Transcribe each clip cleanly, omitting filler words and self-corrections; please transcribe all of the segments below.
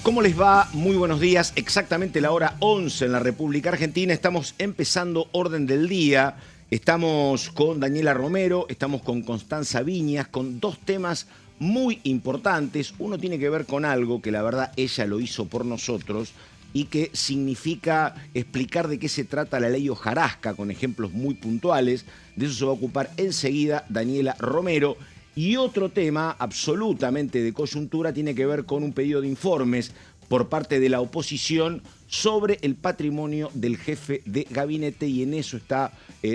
¿Cómo les va? Muy buenos días. Exactamente la hora 11 en la República Argentina. Estamos empezando Orden del Día. Estamos con Daniela Romero, estamos con Constanza Viñas, con dos temas muy importantes. Uno tiene que ver con algo que la verdad ella lo hizo por nosotros y que significa explicar de qué se trata la ley hojarasca con ejemplos muy puntuales. De eso se va a ocupar enseguida Daniela Romero. Y otro tema absolutamente de coyuntura tiene que ver con un pedido de informes por parte de la oposición sobre el patrimonio del jefe de gabinete, y en eso está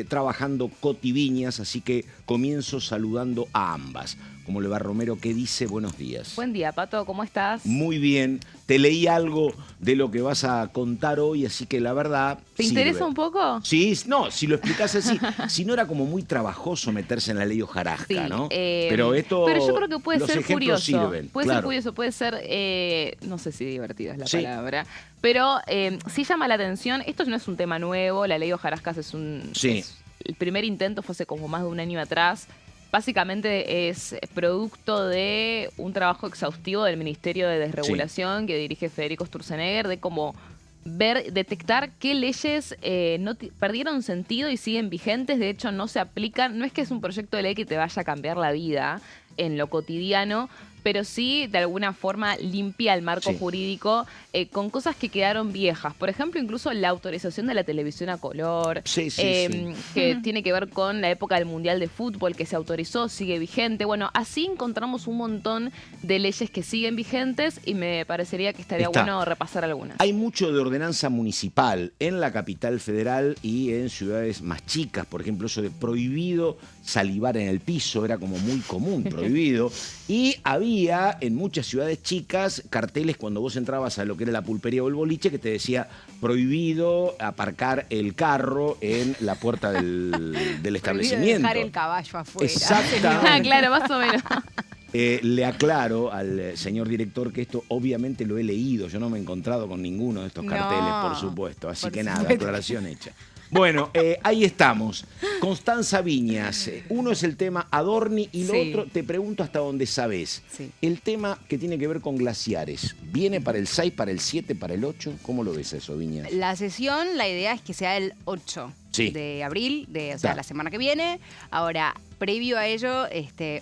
trabajando Coti Viñas, así que comienzo saludando a ambas. ¿Cómo le va, Romero? ¿Qué dice? Buenos días. Buen día, Pato, ¿cómo estás? Muy bien. Te leí algo de lo que vas a contar hoy, así que la verdad ¿Te interesa un poco? Sí, no, si lo explicás así. Si no, era como muy trabajoso meterse en la ley hojarasca, Sí, ¿no? Pero yo creo que puede los ser ejemplos curioso. sirven, Puede claro. ser curioso, puede ser, no sé si divertido es la Sí. palabra, pero sí llama la atención. Esto no es un tema nuevo, la ley hojarascas es Sí. el primer intento fue hace como más de un año atrás. Básicamente es producto de un trabajo exhaustivo del Ministerio de Desregulación que dirige Federico Sturzenegger, de cómo detectar qué leyes perdieron sentido y siguen vigentes, de hecho no se aplican. No es que es un proyecto de ley que te vaya a cambiar la vida en lo cotidiano, pero sí de alguna forma limpia el marco jurídico con cosas que quedaron viejas. Por ejemplo, incluso la autorización de la televisión a color, que tiene que ver con la época del Mundial de Fútbol, que se autorizó, sigue vigente. Bueno, así encontramos un montón de leyes que siguen vigentes y me parecería que estaría bueno repasar algunas. Hay mucho de ordenanza municipal en la capital federal y en ciudades más chicas. Por ejemplo, eso de prohibido salivar en el piso era como muy común, prohibido. Y había en muchas ciudades chicas carteles cuando vos entrabas a lo que era la pulpería o el boliche que te decía prohibido aparcar el carro en la puerta del establecimiento. Dejar el caballo afuera. Exactamente. Claro, más o menos. Le aclaro al señor director que esto obviamente lo he leído. Yo no me he encontrado con ninguno de estos carteles, por supuesto. Así que nada, aclaración hecha. Bueno, ahí estamos. Constanza Viñas. Uno es el tema Adorni y lo otro, te pregunto hasta dónde sabés. El tema que tiene que ver con glaciares. ¿Viene para el 6, para el 7, para el 8? ¿Cómo lo ves eso, Viñas? La sesión, la idea es que sea el 8 de abril, o sea, la semana que viene. Ahora, previo a ello,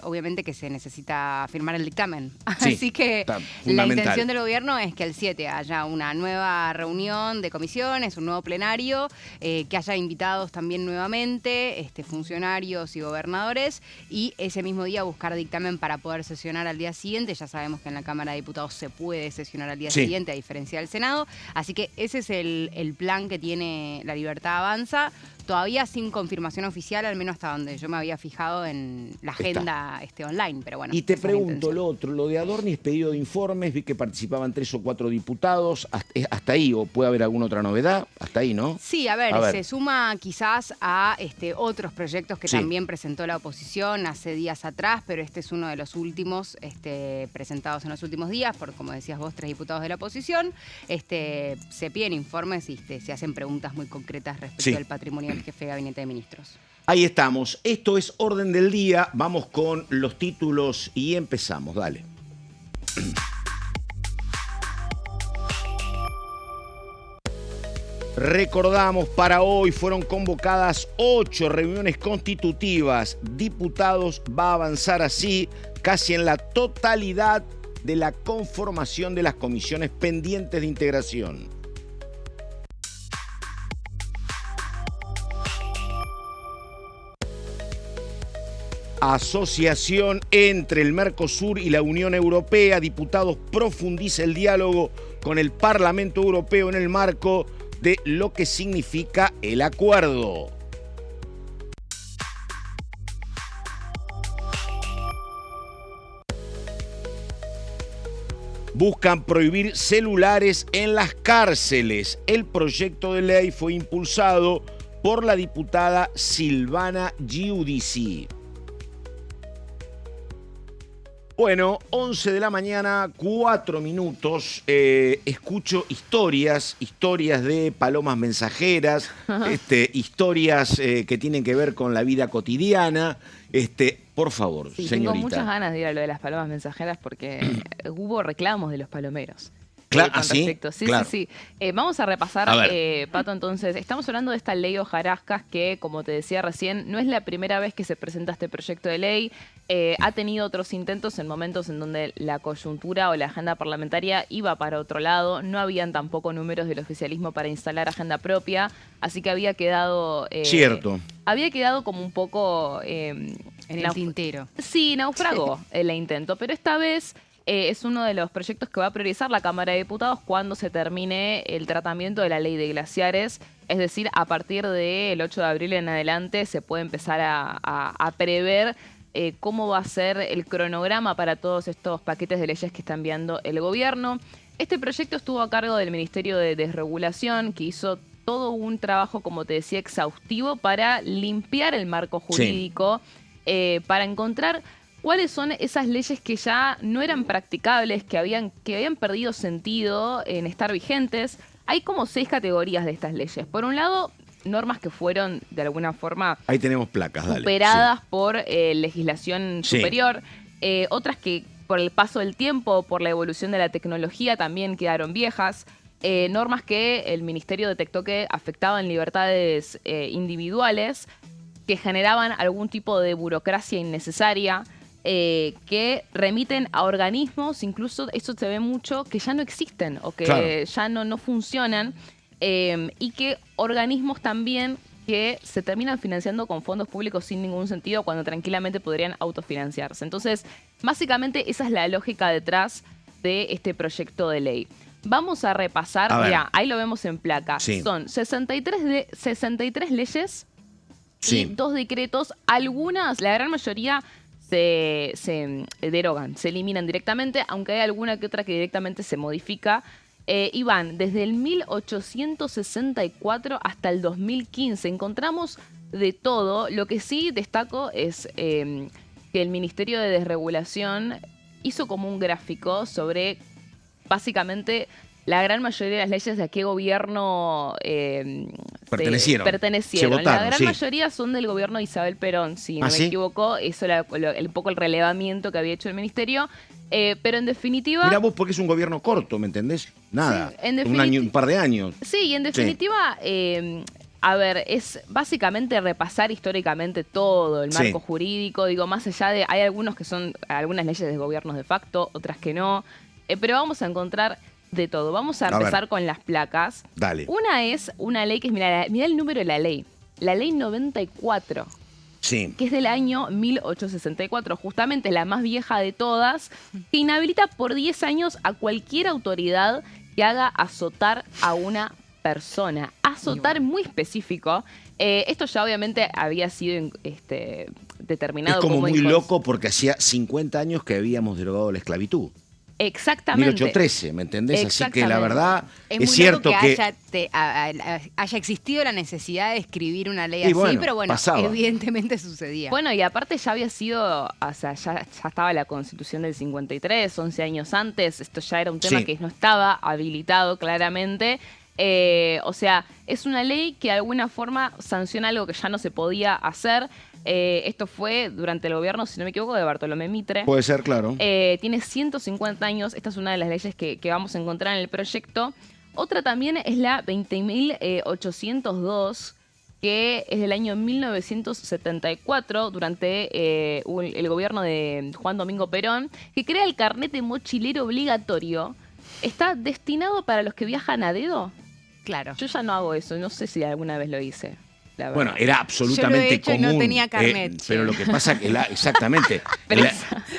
obviamente que se necesita firmar el dictamen. Así que la intención del gobierno es que el 7 haya una nueva reunión de comisiones, un nuevo plenario, que haya invitados también nuevamente, funcionarios y gobernadores, y ese mismo día buscar dictamen para poder sesionar al día siguiente. Ya sabemos que en la Cámara de Diputados se puede sesionar al día siguiente, a diferencia del Senado. Así que ese es el plan que tiene La Libertad Avanza. Todavía sin confirmación oficial, al menos hasta donde yo me había fijado en la agenda online, pero bueno. Y te pregunto lo otro, lo de Adorni es pedido de informes, vi que participaban 3 o 4 diputados, hasta ahí, o puede haber alguna otra novedad, hasta ahí, ¿no? Sí, a ver, se suma quizás a otros proyectos que también presentó la oposición hace días atrás, pero este es uno de los últimos presentados en los últimos días, por, como decías vos, 3 diputados de la oposición. Se piden informes y se hacen preguntas muy concretas respecto al patrimonio del jefe de Gabinete de Ministros. Ahí estamos. Esto es Orden del Día. Vamos con los títulos y empezamos. Dale. Recordamos, para hoy fueron convocadas 8 reuniones constitutivas. Diputados va a avanzar así casi en la totalidad de la conformación de las comisiones pendientes de integración. Asociación entre el Mercosur y la Unión Europea. Diputados profundiza el diálogo con el Parlamento Europeo en el marco de lo que significa el acuerdo. Buscan prohibir celulares en las cárceles. El proyecto de ley fue impulsado por la diputada Silvana Giudici. Bueno, 11 de la mañana, 4 minutos. Escucho historias de palomas mensajeras, historias que tienen que ver con la vida cotidiana. Por favor, sí, señorita. Tengo muchas ganas de ir a lo de las palomas mensajeras porque hubo reclamos de los palomeros. Claro, con ¿sí? respecto. Sí, Claro. sí, sí. Vamos a repasar, Pato, entonces. Estamos hablando de esta ley hojarascas que, como te decía recién, no es la primera vez que se presenta este proyecto de ley. Ha tenido otros intentos en momentos en donde la coyuntura o la agenda parlamentaria iba para otro lado. No habían tampoco números del oficialismo para instalar agenda propia. Así que había quedado... Cierto. Había quedado como un poco... en el tintero. Sí, naufragó el intento. Pero esta vez... es uno de los proyectos que va a priorizar la Cámara de Diputados cuando se termine el tratamiento de la ley de glaciares. Es decir, a partir del 8 de abril en adelante se puede empezar a prever cómo va a ser el cronograma para todos estos paquetes de leyes que está enviando el gobierno. Este proyecto estuvo a cargo del Ministerio de Desregulación, que hizo todo un trabajo, como te decía, exhaustivo para limpiar el marco jurídico, para encontrar cuáles son esas leyes que ya no eran practicables, que habían perdido sentido en estar vigentes. Hay como 6 categorías de estas leyes. Por un lado, normas que fueron de alguna forma ahí tenemos placas, superadas por legislación superior. Otras que por el paso del tiempo, por la evolución de la tecnología, también quedaron viejas. Normas que el Ministerio detectó que afectaban libertades individuales, que generaban algún tipo de burocracia innecesaria, que remiten a organismos, incluso eso se ve mucho, que ya no existen o que ya no funcionan, y que organismos también que se terminan financiando con fondos públicos sin ningún sentido cuando tranquilamente podrían autofinanciarse. Entonces, básicamente esa es la lógica detrás de este proyecto de ley. Vamos a repasar, mira, ahí lo vemos en placa. Sí. Son 63 leyes y 2 decretos. Algunas, la gran mayoría, se derogan, se eliminan directamente, aunque hay alguna que otra que directamente se modifica. Y van desde el 1864 hasta el 2015. Encontramos de todo. Lo que sí destaco es que el Ministerio de Desregulación hizo como un gráfico sobre básicamente la gran mayoría de las leyes de a qué gobierno pertenecieron. Votaron, la gran mayoría son del gobierno de Isabel Perón, si no me equivoco. Eso era un poco el relevamiento que había hecho el ministerio. Pero en definitiva... Mira vos, porque es un gobierno corto, ¿me entendés? Nada, sí, un par de años. Sí, y en definitiva... a ver, es básicamente repasar históricamente todo el marco jurídico. Digo, más allá de... Hay algunos que son algunas leyes de gobiernos de facto, otras que no. Pero vamos a encontrar de todo. Vamos a empezar con las placas. Dale. Una es una ley que es, mira el número de la ley. La ley 94. Sí. Que es del año 1864. Justamente la más vieja de todas. Que inhabilita por 10 años a cualquier autoridad que haga azotar a una persona. Azotar muy específico. Esto ya obviamente había sido determinado como... Es como muy hijos. loco porque hacía 50 años que habíamos derogado la esclavitud. Exactamente. 1813, ¿me entendés? Así que la verdad es cierto que haya existido la necesidad de escribir una ley así, bueno, pero bueno, pasaba. Evidentemente sucedía. Bueno, y aparte ya había sido, o sea, ya estaba la Constitución del 53, 11 años antes, esto ya era un tema que no estaba habilitado claramente. O sea, es una ley que de alguna forma sanciona algo que ya no se podía hacer. Esto fue durante el gobierno, si no me equivoco, de Bartolomé Mitre. Puede ser, claro. Tiene 150 años. Esta es una de las leyes que vamos a encontrar en el proyecto. Otra también es la 20.802, que es del año 1974, durante el gobierno de Juan Domingo Perón, que crea el carnet de mochilero obligatorio. Está destinado para los que viajan a dedo. Claro. Yo ya no hago eso, no sé si alguna vez lo hice. Bueno, era absolutamente yo lo he hecho común. Y no tenía carnet. Pero lo que pasa que exactamente.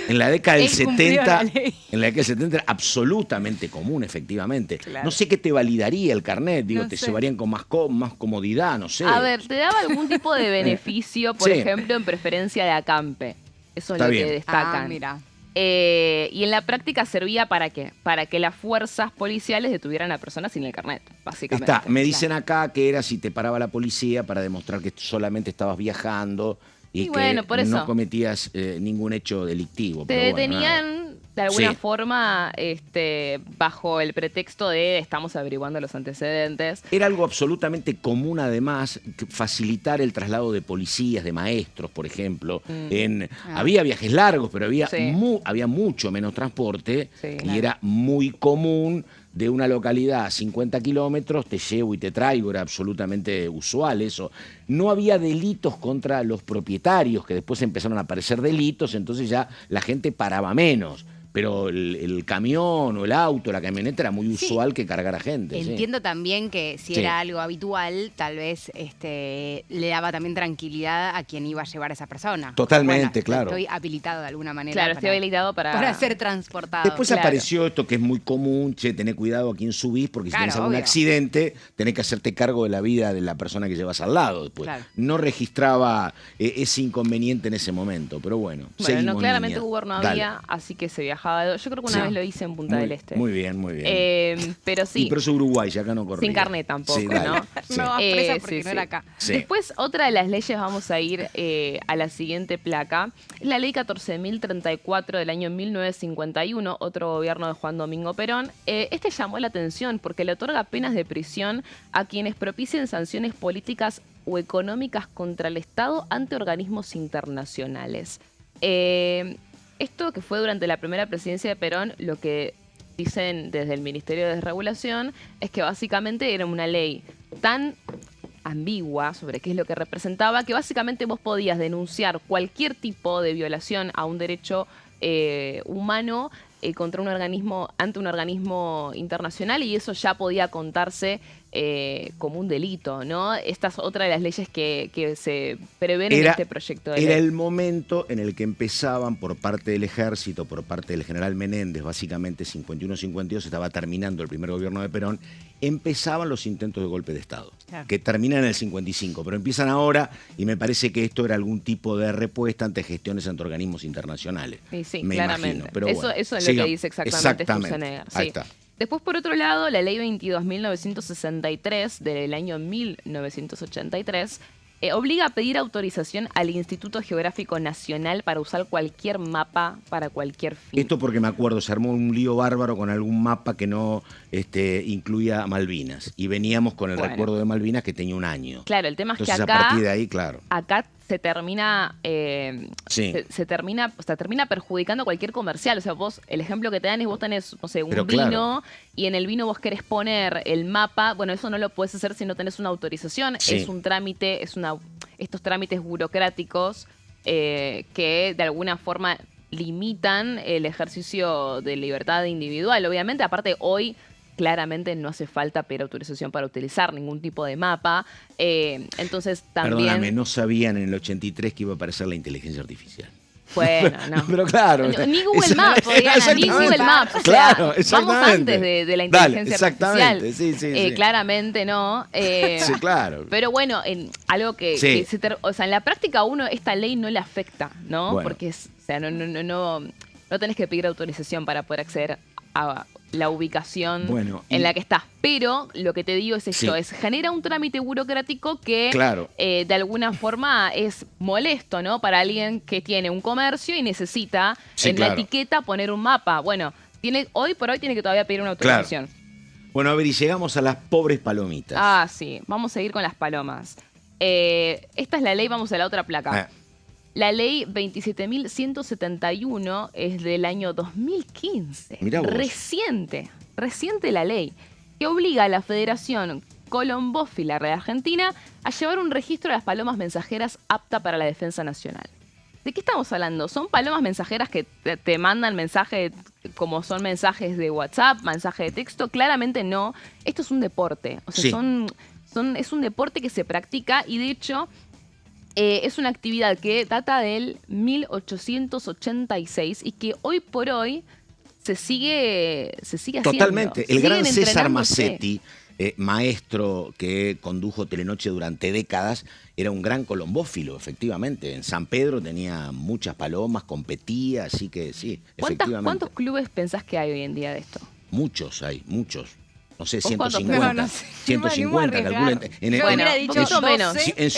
en la década del 70, en la década del 70 era absolutamente común, efectivamente. Claro. No sé qué te validaría el carnet, digo, te llevarían con más comodidad, no sé. A ver, te daba algún tipo de beneficio, por ejemplo, en preferencia de acampe. Eso es lo que destacan. Mira. Y en la práctica servía ¿para qué? Para que las fuerzas policiales detuvieran a personas sin el carnet, básicamente. Me dicen acá que era si te paraba la policía para demostrar que solamente estabas viajando y que bueno, por eso, no cometías ningún hecho delictivo. Te detenían de alguna forma bajo el pretexto de estamos averiguando los antecedentes. Era algo absolutamente común, además, facilitar el traslado de policías, de maestros, por ejemplo. Había viajes largos, pero había mucho menos transporte y era muy común de una localidad a 50 kilómetros, te llevo y te traigo, era absolutamente usual eso. No había delitos contra los propietarios, que después empezaron a aparecer delitos, entonces ya la gente paraba menos. Pero el camión o el auto, la camioneta era muy usual que cargara gente. Entiendo también que si era algo habitual, tal vez le daba también tranquilidad a quien iba a llevar a esa persona. Totalmente, claro. Estoy habilitado de alguna manera. Claro, estoy habilitado para ser transportado. Después apareció esto que es muy común, tené cuidado a quién subís, porque si tenés algún accidente, tenés que hacerte cargo de la vida de la persona que llevas al lado. Después. No registraba ese inconveniente en ese momento, pero bueno. Bueno, claramente Uber no había, así que se viajaba. Yo creo que una vez lo hice en Punta del Este. Muy bien, muy bien. Pero sí. Pero es Uruguay, ya acá no corría. Sin carnet tampoco, ¿no? No vas presa porque no era acá. Después, otra de las leyes, vamos a ir a la siguiente placa. Es la ley 14.034 del año 1951, otro gobierno de Juan Domingo Perón. Este llamó la atención porque le otorga penas de prisión a quienes propicien sanciones políticas o económicas contra el Estado ante organismos internacionales. Esto que fue durante la primera presidencia de Perón, lo que dicen desde el Ministerio de Desregulación es que básicamente era una ley tan ambigua sobre qué es lo que representaba, que básicamente vos podías denunciar cualquier tipo de violación a un derecho humano contra un organismo, ante un organismo internacional, y eso ya podía contarse como un delito, ¿no? Esta es otra de las leyes que se prevén en este proyecto de ley. Era el momento en el que empezaban por parte del ejército, por parte del general Menéndez, básicamente 51-52, estaba terminando el primer gobierno de Perón, empezaban los intentos de golpe de Estado, que terminan en el 55, pero empiezan ahora, y me parece que esto era algún tipo de respuesta ante gestiones ante organismos internacionales. Sí, me claramente. imagino, pero eso es lo que dice exactamente Sturzenegger. Ahí está. Después, por otro lado, la ley 22.963 del año 1983 obliga a pedir autorización al Instituto Geográfico Nacional para usar cualquier mapa para cualquier fin. Esto porque me acuerdo, se armó un lío bárbaro con algún mapa que no incluía Malvinas. Y veníamos con el recuerdo de Malvinas que tenía un año. Claro, el tema es entonces, que acá, a partir de ahí, acá se termina, se termina perjudicando cualquier comercial. O sea, vos, el ejemplo que te dan es vos tenés, no sé, un vino, y en el vino vos querés poner el mapa. Bueno, eso no lo podés hacer si no tenés una autorización. Es un trámite, estos trámites burocráticos que de alguna forma limitan el ejercicio de libertad individual. Obviamente, aparte hoy claramente no hace falta pedir autorización para utilizar ningún tipo de mapa. Entonces también... Perdóname, no sabían en el 83 que iba a aparecer la inteligencia artificial. Bueno, no. Pero claro. Ni Google Maps, Diana, ni Google Maps. O sea, claro, vamos antes de la inteligencia artificial. Sí. Claramente no. Sí, claro. Pero bueno, algo que o sea, en la práctica uno esta ley no le afecta, ¿no? Bueno. Porque no tenés que pedir autorización para poder acceder a la ubicación en la que estás. Pero lo que te digo es esto, genera un trámite burocrático que de alguna forma es molesto, ¿no? Para alguien que tiene un comercio y necesita en la etiqueta poner un mapa. Bueno, hoy por hoy tiene que todavía pedir una autorización. Bueno, a ver, y llegamos a las pobres palomitas. Ah, sí, vamos a ir con las palomas. Esta es la ley, vamos a la otra placa. La ley 27.171 es del año 2015. Mirá vos. Reciente la ley, que obliga a la Federación Colombófila de Argentina a llevar un registro de las palomas mensajeras apta para la defensa nacional. ¿De qué estamos hablando? ¿Son palomas mensajeras que te mandan mensajes como son mensajes de WhatsApp, mensajes de texto? Claramente no. Esto es un deporte. O sea, es un deporte que se practica y de hecho... es una actividad que data del 1886 y que hoy por hoy se sigue haciendo. Totalmente. El gran César Massetti, maestro que condujo Telenoche durante décadas, era un gran colombófilo, efectivamente. En San Pedro tenía muchas palomas, competía, así que sí, efectivamente. ¿Cuántos clubes pensás que hay hoy en día de esto? Muchos hay, muchos. No sé, 150. No sé. 150, calculen. Yo hubiera dicho en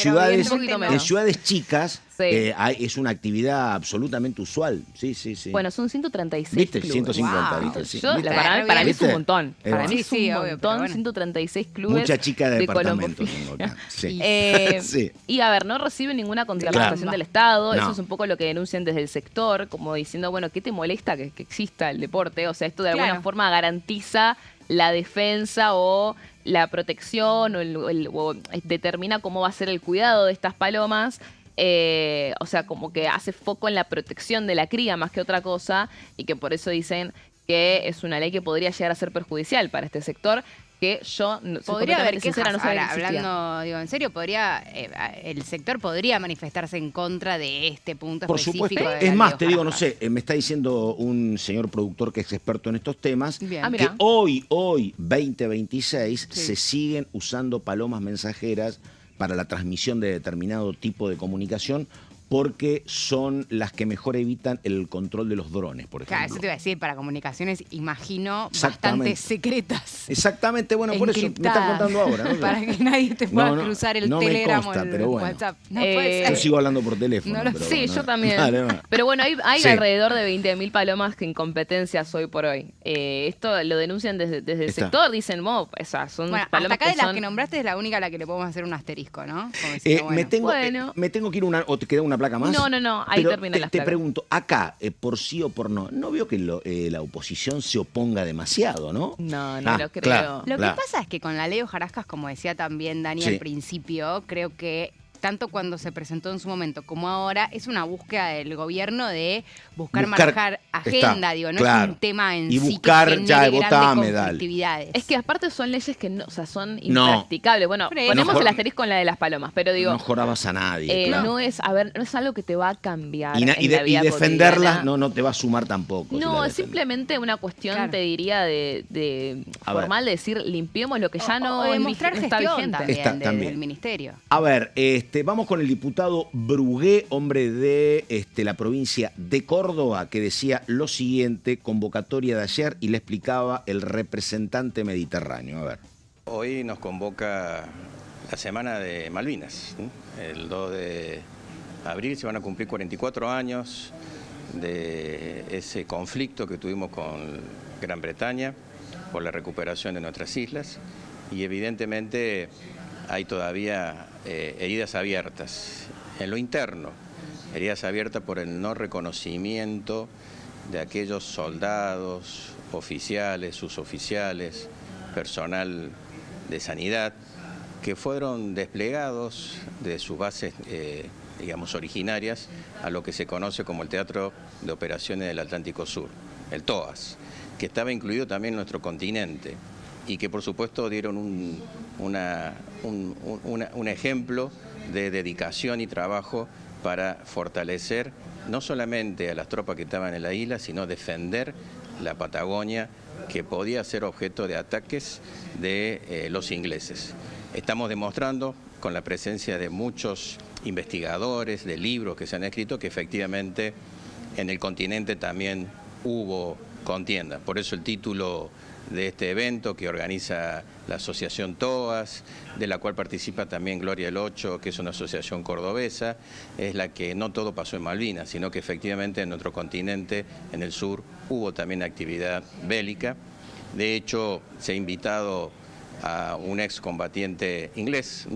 ciudades chicas, Sí. Es una actividad absolutamente usual. Sí. Bueno, son 136 ¿Viste? clubes. 150, Wow. ¿viste? Sí. Para mí es un montón. Para mí Sí, es un sí, obvio, montón, pero bueno. 136 clubes. Mucha chica de departamento colombofilia. tengo acá. Sí. Sí. Y a ver, no reciben ninguna contraprestación del Estado. Eso es un poco lo que denuncian desde el sector, como diciendo, bueno, ¿qué te molesta que exista el deporte? O sea, esto de alguna forma garantiza la defensa o la protección o determina cómo va a ser el cuidado de estas palomas. O sea, como que hace foco en la protección de la cría más que otra cosa, y que por eso dicen que es una ley que podría llegar a ser perjudicial para este sector, que yo, podría haber quejas. no sabía. Ahora, hablando, digo, en serio, el sector podría manifestarse en contra de este punto por específico. Supuesto. De es más, te digo, no sé, me está diciendo un señor productor que es experto en estos temas, que hoy, 2026, se siguen usando palomas mensajeras para la transmisión de determinado tipo de comunicación, porque son las que mejor evitan el control de los drones, por ejemplo. Claro, eso te iba a decir, para comunicaciones, imagino, bastante secretas. Exactamente, bueno, por eso me estás contando ahora, ¿no? Para que nadie te pueda cruzar el Telegram o el WhatsApp. No puede ser. Yo sigo hablando por teléfono. Sí, yo también. Pero bueno, hay alrededor de 20.000 palomas en competencias hoy por hoy. Esto lo denuncian desde el sector, dicen, esas son palomas hasta acá de las que nombraste es la única a la que le podemos hacer un asterisco, ¿no? Como diciendo, me tengo que ir o te queda una placa más. No, ahí termina la placa. Te pregunto, acá, por sí o por no veo que la oposición se oponga demasiado, ¿no? No lo creo. Lo que pasa es que con la ley Hojarascas, como decía también Dani al principio, creo que tanto cuando se presentó en su momento como ahora, es una búsqueda del gobierno de buscar marcar agenda, digo, no es un tema en sí buscar, que genere grandes conflictividades. Es que aparte son leyes que son impracticables. Bueno, ponemos el asterisco en la de las palomas, pero digo... No jorabas a nadie. No es algo que te va a cambiar y defenderlas cotidiana. no te va a sumar tampoco. No, es simplemente una cuestión, te diría, de formal de decir, limpiemos lo que ya no demostrar está gestión vigente. También del ministerio. A ver, vamos con el diputado Brugué, hombre de la provincia de Córdoba, que decía lo siguiente, convocatoria de ayer, y le explicaba el representante mediterráneo. A ver. Hoy nos convoca la Semana de Malvinas. El 2 de abril se van a cumplir 44 años de ese conflicto que tuvimos con Gran Bretaña por la recuperación de nuestras islas, y evidentemente hay todavía heridas abiertas en lo interno, heridas abiertas por el no reconocimiento de aquellos soldados, oficiales, suboficiales, personal de sanidad, que fueron desplegados de sus bases, digamos, originarias a lo que se conoce como el Teatro de Operaciones del Atlántico Sur, el TOAS, que estaba incluido también en nuestro continente, y que por supuesto dieron un ejemplo de dedicación y trabajo para fortalecer no solamente a las tropas que estaban en la isla, sino defender la Patagonia, que podía ser objeto de ataques de los ingleses. Estamos demostrando, con la presencia de muchos investigadores, de libros que se han escrito, que efectivamente en el continente también hubo contienda. Por eso el título de este evento que organiza la Asociación TOAS, de la cual participa también Gloria del Ocho, que es una asociación cordobesa, es la que no todo pasó en Malvinas, sino que efectivamente en nuestro continente, en el sur, hubo también actividad bélica. De hecho, se ha invitado a un excombatiente inglés,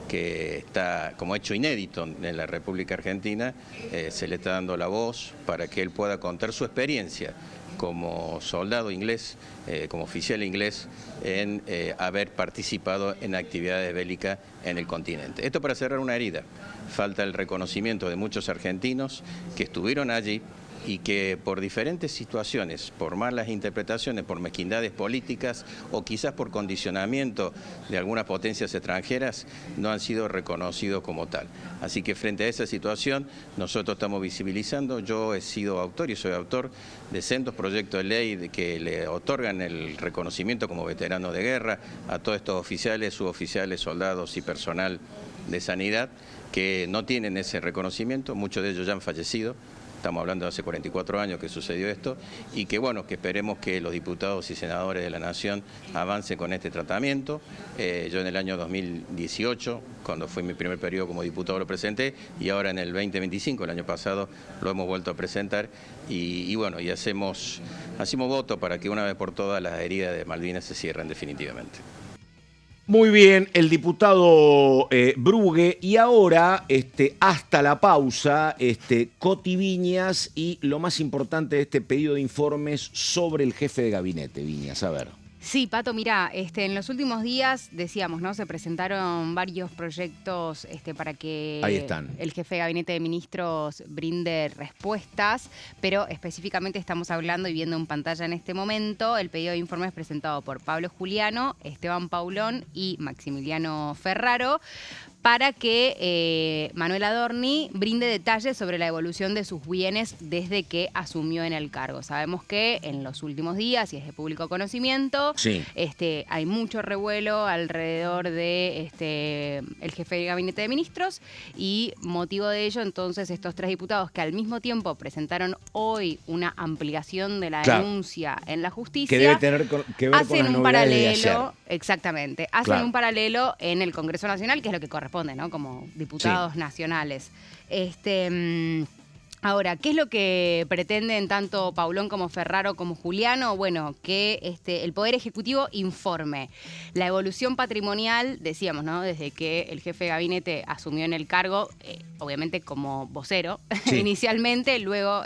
que está como hecho inédito en la República Argentina, se le está dando la voz para que él pueda contar su experiencia como soldado inglés, como oficial inglés, en haber participado en actividades bélicas en el continente. Esto para cerrar una herida. Falta el reconocimiento de muchos argentinos que estuvieron allí y que por diferentes situaciones, por malas interpretaciones, por mezquindades políticas o quizás por condicionamiento de algunas potencias extranjeras, no han sido reconocidos como tal. Así que frente a esa situación, nosotros estamos visibilizando. Yo he sido autor y soy autor de sendos proyectos de ley que le otorgan el reconocimiento como veterano de guerra a todos estos oficiales, suboficiales, soldados y personal de sanidad que no tienen ese reconocimiento. Muchos de ellos ya han fallecido. estamos hablando de hace 44 años que sucedió esto, y que bueno, que esperemos que los diputados y senadores de la Nación avancen con este tratamiento. Yo en el año 2018, cuando fue mi primer periodo como diputado, lo presenté, y ahora en el 2025, el año pasado, lo hemos vuelto a presentar, y bueno, y hacemos voto para que una vez por todas las heridas de Malvinas se cierren definitivamente. Muy bien, el diputado Brugue. Y ahora, hasta la pausa, Coti Viñas y lo más importante de este pedido de informes sobre el jefe de gabinete. Viñas, a ver. Sí, Pato, mirá, en los últimos días, decíamos, ¿no? Se presentaron varios proyectos para que Ahí están. El jefe de gabinete de ministros brinde respuestas, pero específicamente estamos hablando y viendo en pantalla en este momento el pedido de informes presentado por Pablo Juliano, Esteban Paulón y Maximiliano Ferraro, para que Manuel Adorni brinde detalles sobre la evolución de sus bienes desde que asumió en el cargo. Sabemos que en los últimos días, y es de público conocimiento, sí, hay mucho revuelo alrededor de el jefe de gabinete de ministros, y motivo de ello, entonces, estos tres diputados que al mismo tiempo presentaron hoy una ampliación de la denuncia en la justicia, que debe tener que ver con las novedades de ayer. Exactamente, hacen un paralelo en el Congreso Nacional, que es lo que corresponde, ¿no? Como diputados nacionales. Ahora, ¿qué es lo que pretenden tanto Paulón como Ferraro como Juliano? Bueno, que el Poder Ejecutivo informe la evolución patrimonial, decíamos, ¿no? Desde que el jefe de gabinete asumió en el cargo, obviamente como vocero inicialmente, luego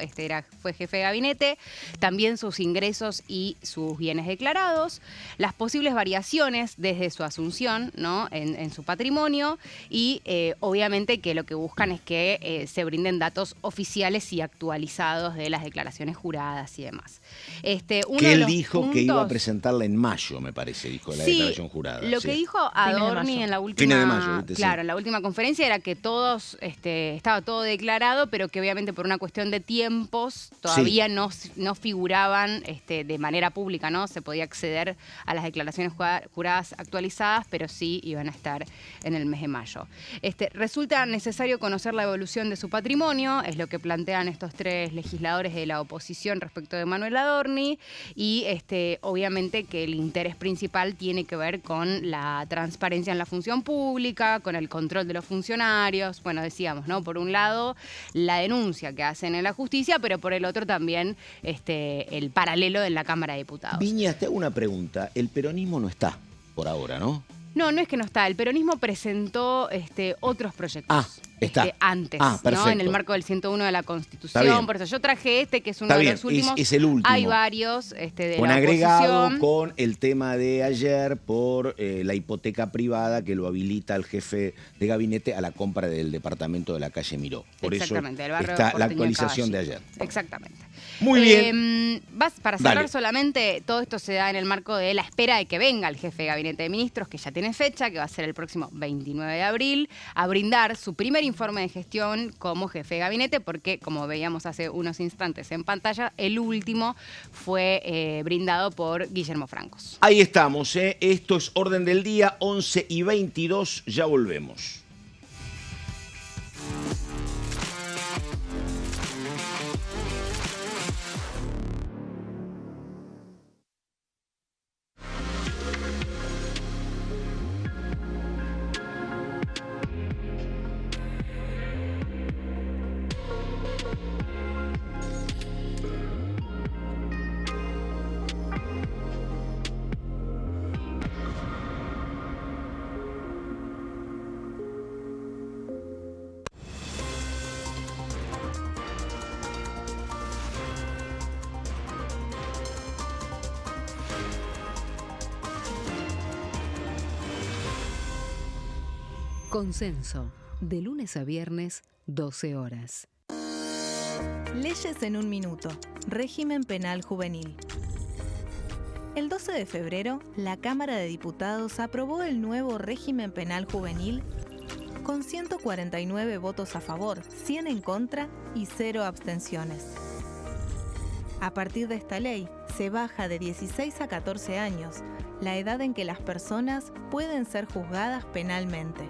fue jefe de gabinete, también sus ingresos y sus bienes declarados, las posibles variaciones desde su asunción, ¿no? en su patrimonio, y obviamente que lo que buscan es que se brinden datos oficiales y actualizados de las declaraciones juradas y demás. Que él dijo que iba a presentarla en mayo, me parece, dijo la declaración jurada. Lo que dijo Adorni en la última, de mayo, claro, en la última conferencia era que todos estaba todo declarado, pero que obviamente por una cuestión de tiempos todavía no figuraban de manera pública, ¿no? Se podía acceder a las declaraciones juradas actualizadas, pero sí iban a estar en el mes de mayo. Resulta necesario conocer la evolución de su patrimonio, es lo que plantean estos tres legisladores de la oposición respecto de Manuel Adorni, y obviamente que el interés principal tiene que ver con la transparencia en la función pública, con el control de los funcionarios. Bueno, decíamos, ¿no? Por un lado, la denuncia que hacen en la justicia, pero por el otro también el paralelo en la Cámara de Diputados. Viñas, te hago una pregunta. El peronismo no está por ahora, ¿no? No, no es que no está. El peronismo presentó otros proyectos. Está. Antes, perfecto. ¿no? En el marco del 101 de la Constitución. Por eso yo traje que es uno de los últimos. Es el último. Hay varios de con la agregado oposición. Con el tema de ayer por la hipoteca privada que lo habilita el jefe de gabinete a la compra del departamento de la calle Miró. Por eso está la actualización de ayer. Exactamente. Muy bien. Para cerrar solamente, todo esto se da en el marco de la espera de que venga el jefe de gabinete de ministros, que ya tiene fecha, que va a ser el próximo 29 de abril, a brindar su primer informe de gestión como jefe de gabinete, porque, como veíamos hace unos instantes en pantalla, el último fue brindado por Guillermo Francos. Ahí estamos, Esto es Orden del Día, 11:22, ya volvemos. Consenso, de lunes a viernes, 12 horas. Leyes en un minuto. Régimen penal juvenil. El 12 de febrero, la Cámara de Diputados aprobó el nuevo régimen penal juvenil con 149 votos a favor, 100 en contra y 0 abstenciones. A partir de esta ley, se baja de 16 a 14 años la edad en que las personas pueden ser juzgadas penalmente.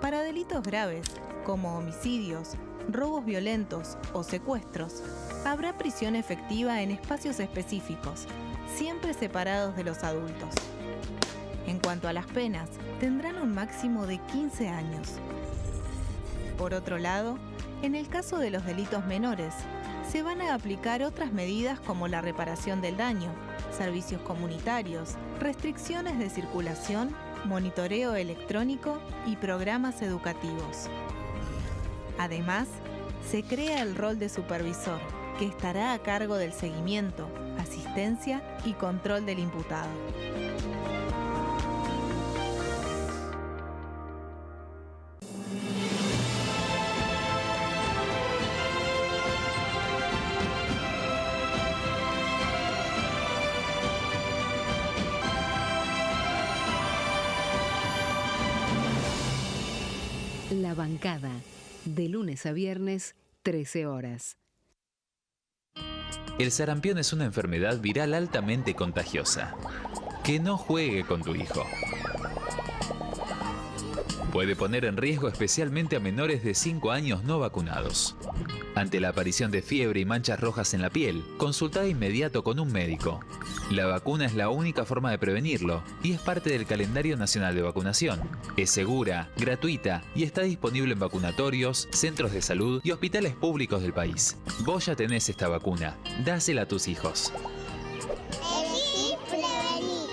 Para delitos graves, como homicidios, robos violentos o secuestros, habrá prisión efectiva en espacios específicos, siempre separados de los adultos. En cuanto a las penas, tendrán un máximo de 15 años. Por otro lado, en el caso de los delitos menores, se van a aplicar otras medidas como la reparación del daño, servicios comunitarios, restricciones de circulación, monitoreo electrónico y programas educativos. Además, se crea el rol de supervisor, que estará a cargo del seguimiento, asistencia y control del imputado. La bancada, de lunes a viernes, 13 horas. El sarampión es una enfermedad viral altamente contagiosa. Que no juegue con tu hijo. Puede poner en riesgo especialmente a menores de 5 años no vacunados. Ante la aparición de fiebre y manchas rojas en la piel, consulta de inmediato con un médico. La vacuna es la única forma de prevenirlo y es parte del calendario nacional de vacunación. Es segura, gratuita y está disponible en vacunatorios, centros de salud y hospitales públicos del país. Vos ya tenés esta vacuna. Dásela a tus hijos. Elegí prevenir.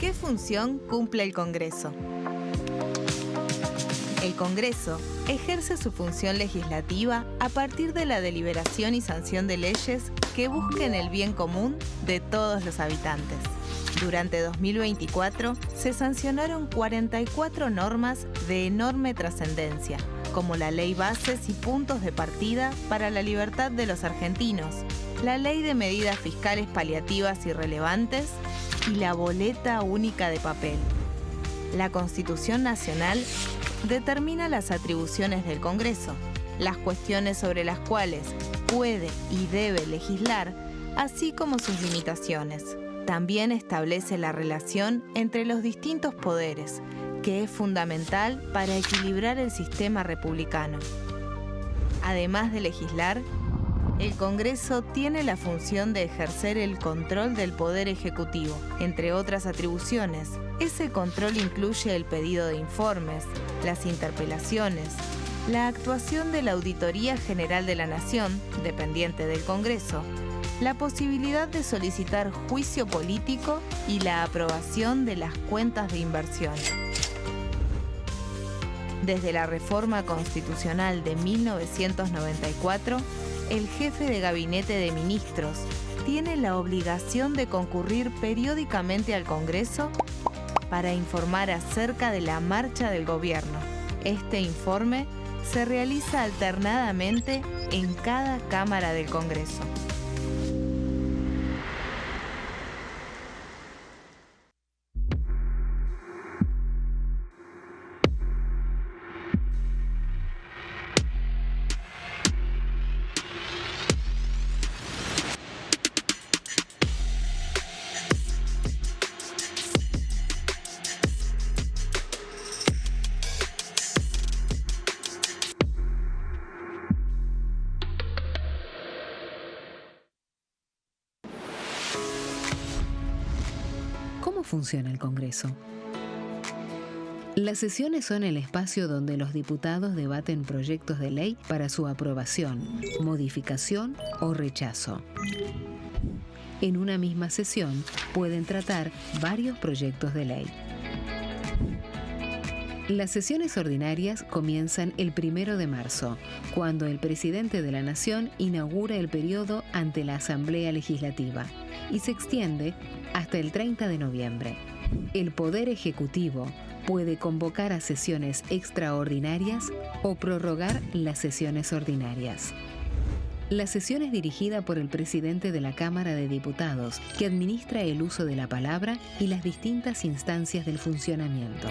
¿Qué función cumple el Congreso? El Congreso ejerce su función legislativa a partir de la deliberación y sanción de leyes que busquen el bien común de todos los habitantes. Durante 2024 se sancionaron 44 normas de enorme trascendencia, como la Ley Bases y Puntos de Partida para la Libertad de los Argentinos, la Ley de Medidas Fiscales Paliativas y Relevantes y la Boleta Única de Papel. La Constitución Nacional determina las atribuciones del Congreso, las cuestiones sobre las cuales puede y debe legislar, así como sus limitaciones. También establece la relación entre los distintos poderes, que es fundamental para equilibrar el sistema republicano. Además de legislar, el Congreso tiene la función de ejercer el control del Poder Ejecutivo. Entre otras atribuciones, ese control incluye el pedido de informes, las interpelaciones, la actuación de la Auditoría General de la Nación, dependiente del Congreso, la posibilidad de solicitar juicio político y la aprobación de las cuentas de inversión. Desde la reforma constitucional de 1994, el jefe de gabinete de ministros tiene la obligación de concurrir periódicamente al Congreso para informar acerca de la marcha del gobierno. Este informe se realiza alternadamente en cada Cámara del Congreso. ¿Cómo funciona el Congreso? Las sesiones son el espacio donde los diputados debaten proyectos de ley para su aprobación, modificación o rechazo. En una misma sesión pueden tratar varios proyectos de ley. Las sesiones ordinarias comienzan el 1 de marzo, cuando el presidente de la Nación inaugura el periodo ante la Asamblea Legislativa y se extiende hasta el 30 de noviembre. El Poder Ejecutivo puede convocar a sesiones extraordinarias o prorrogar las sesiones ordinarias. La sesión es dirigida por el presidente de la Cámara de Diputados, que administra el uso de la palabra y las distintas instancias del funcionamiento.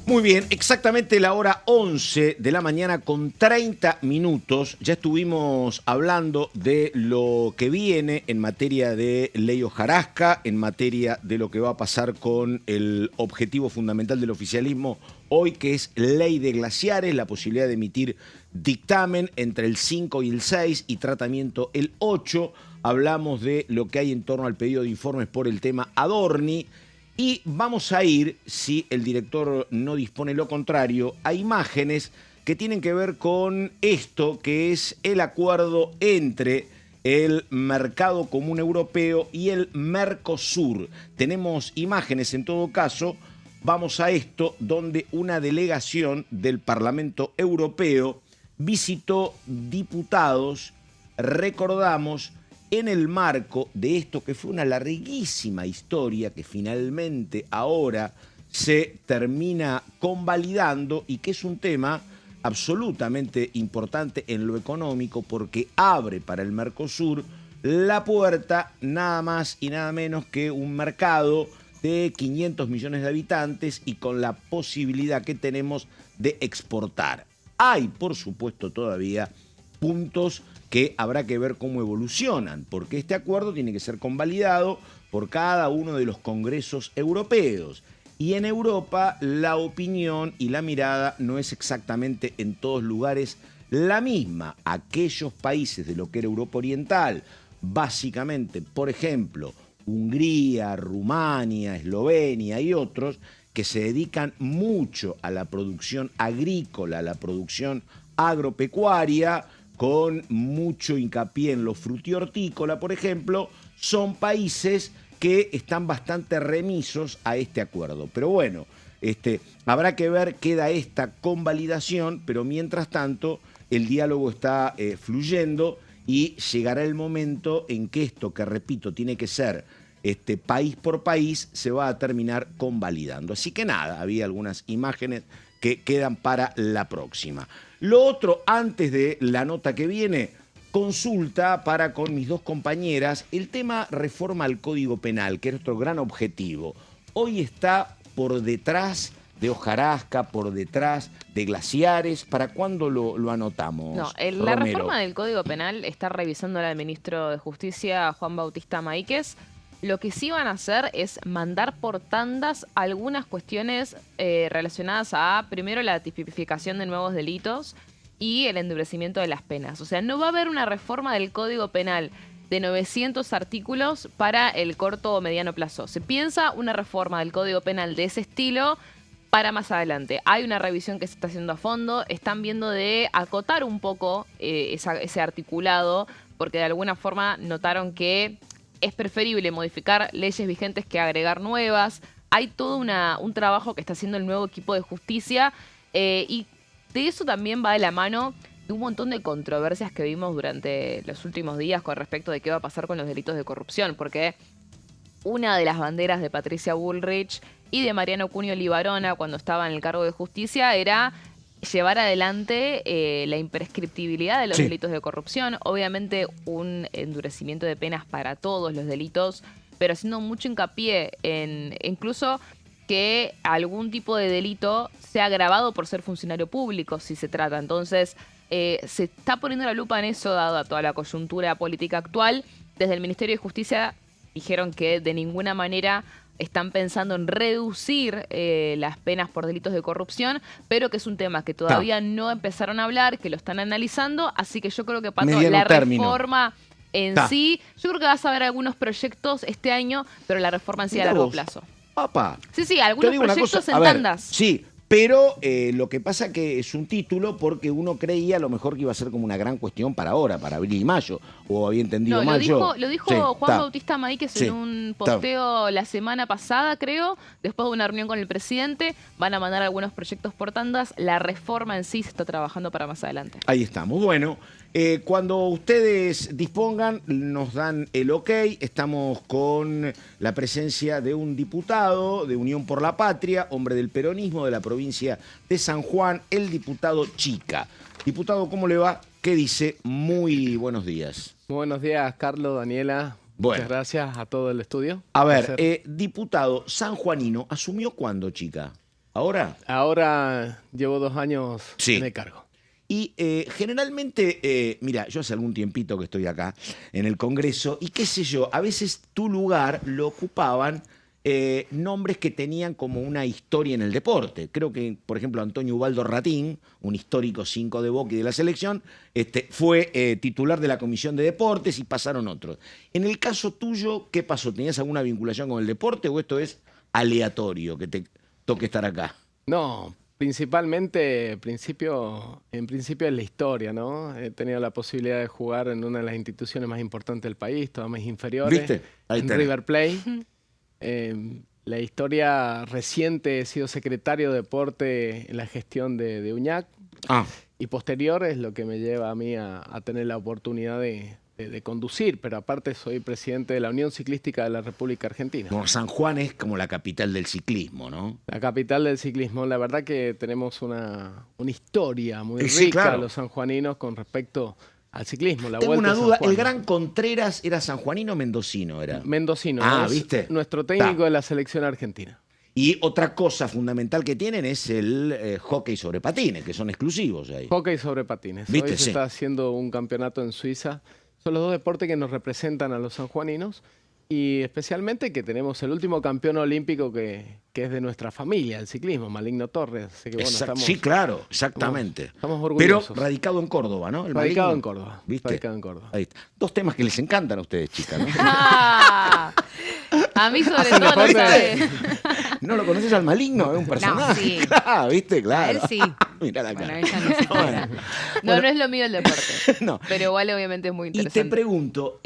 Muy bien, exactamente la hora 11 de la mañana con 30 minutos. Ya estuvimos hablando de lo que viene en materia de ley hojarasca, en materia de lo que va a pasar con el objetivo fundamental del oficialismo hoy, que es ley de glaciares, la posibilidad de emitir dictamen entre el 5 y el 6 y tratamiento el 8. Hablamos de lo que hay en torno al pedido de informes por el tema Adorni. Y vamos a ir, si el director no dispone lo contrario, a imágenes que tienen que ver con esto, que es el acuerdo entre el Mercado Común Europeo y el Mercosur. Tenemos imágenes, en todo caso, vamos a esto, donde una delegación del Parlamento Europeo visitó diputados, recordamos, en el marco de esto que fue una larguísima historia que finalmente ahora se termina convalidando y que es un tema absolutamente importante en lo económico porque abre para el Mercosur la puerta nada más y nada menos que un mercado de 500 millones de habitantes y con la posibilidad que tenemos de exportar. Hay, por supuesto, todavía puntos que habrá que ver cómo evolucionan, porque este acuerdo tiene que ser convalidado por cada uno de los congresos europeos. Y en Europa la opinión y la mirada no es exactamente en todos lugares la misma. Aquellos países de lo que era Europa Oriental, básicamente, por ejemplo, Hungría, Rumania, Eslovenia y otros, que se dedican mucho a la producción agrícola, a la producción agropecuaria, con mucho hincapié en lo frutihortícola, por ejemplo, son países que están bastante remisos a este acuerdo. Pero bueno, habrá que ver, queda esta convalidación, pero mientras tanto el diálogo está fluyendo y llegará el momento en que esto, que repito, tiene que ser país por país, se va a terminar convalidando. Así que nada, había algunas imágenes que quedan para la próxima. Lo otro, antes de la nota que viene, consulta para con mis dos compañeras el tema reforma al Código Penal, que es nuestro gran objetivo. Hoy está por detrás de hojarasca, por detrás de glaciares. ¿Para cuándo lo anotamos? No, la reforma del Código Penal está revisándola el ministro de Justicia, Juan Bautista Maíquez. Lo que sí van a hacer es mandar por tandas algunas cuestiones relacionadas a, primero, la tipificación de nuevos delitos y el endurecimiento de las penas. O sea, no va a haber una reforma del Código Penal de 900 artículos para el corto o mediano plazo. Se piensa una reforma del Código Penal de ese estilo para más adelante. Hay una revisión que se está haciendo a fondo. Están viendo de acotar un poco ese articulado, porque de alguna forma notaron que es preferible modificar leyes vigentes que agregar nuevas. Hay todo un trabajo que está haciendo el nuevo equipo de justicia y de eso también va de la mano de un montón de controversias que vimos durante los últimos días con respecto de qué va a pasar con los delitos de corrupción, porque una de las banderas de Patricia Bullrich y de Mariano Cunio Libarona cuando estaba en el cargo de justicia era llevar adelante la imprescriptibilidad de los delitos de corrupción, obviamente un endurecimiento de penas para todos los delitos, pero haciendo mucho hincapié en incluso que algún tipo de delito sea agravado por ser funcionario público, si se trata. Entonces, se está poniendo la lupa en eso, dado a toda la coyuntura política actual. Desde el Ministerio de Justicia dijeron que de ninguna manera están pensando en reducir las penas por delitos de corrupción, pero que es un tema que todavía no empezaron a hablar, que lo están analizando, así que yo creo que, Pato, la reforma en sí, yo creo que vas a ver algunos proyectos este año, pero la reforma en sí a largo plazo. Papá. Sí, algunos proyectos en tandas. Sí, pero lo que pasa que es un título porque uno creía a lo mejor que iba a ser como una gran cuestión para ahora, para abril y mayo, o había entendido mal yo. Lo dijo Juan Bautista Maíquez en un posteo la semana pasada, creo, después de una reunión con el presidente. Van a mandar algunos proyectos por tandas. La reforma en sí se está trabajando para más adelante. Ahí estamos. Bueno, cuando ustedes dispongan, nos dan el ok. Estamos con la presencia de un diputado de Unión por la Patria, hombre del peronismo de la provincia de San Juan, el diputado Chica. Diputado, ¿cómo le va? ¿Qué dice? Muy buenos días. Muy buenos días, Carlos, Daniela. Bueno. Muchas gracias a todo el estudio. A ver, diputado sanjuanino, ¿asumió cuándo, Chica? ¿Ahora? Ahora llevo 2 años en el cargo. Y generalmente, mira, yo hace algún tiempito que estoy acá en el Congreso y qué sé yo, a veces tu lugar lo ocupaban nombres que tenían como una historia en el deporte. Creo que, por ejemplo, Antonio Ubaldo Ratín, un histórico 5 de Boca y de la selección, fue titular de la Comisión de Deportes y pasaron otros. En el caso tuyo, ¿qué pasó? ¿Tenías alguna vinculación con el deporte o esto es aleatorio que te toque estar acá? No, principalmente, en principio es la historia, ¿no? He tenido la posibilidad de jugar en una de las instituciones más importantes del país, todas mis inferiores, ¿viste? Ahí en River Plate. La historia reciente, he sido secretario de deporte en la gestión de Uñac. Y posterior es lo que me lleva a mí a tener la oportunidad de conducir, pero aparte soy presidente de la Unión Ciclística de la República Argentina. Bueno, San Juan es como la capital del ciclismo, ¿no? La capital del ciclismo. La verdad que tenemos una historia muy rica los sanjuaninos con respecto al ciclismo. Tengo una duda, ¿el Gran Contreras era sanjuanino o mendocino? Mendocino. ¿Viste? Nuestro técnico de la selección argentina. Y otra cosa fundamental que tienen es el hockey sobre patines, que son exclusivos ahí. Hockey sobre patines. ¿Viste? Hoy se está haciendo un campeonato en Suiza. Son los 2 deportes que nos representan a los sanjuaninos y especialmente que tenemos el último campeón olímpico que es de nuestra familia, el ciclismo, Maligno Torres. Así que, bueno, sí, claro, exactamente. Estamos orgullosos. Pero radicado en Córdoba, ¿no? Radicado en Córdoba. ¿Viste? Radicado en Córdoba. Ahí está. 2 temas que les encantan a ustedes, chicas, ¿no? A mí sobre todo no sabe. ¿No lo conoces al Maligno? Es un personaje. No, sí. Claro, ¿viste? Claro. A él sí. Mirá la cara. Bueno, ella no sé. No es lo mío el deporte. No. Pero igual obviamente es muy interesante. Y te pregunto,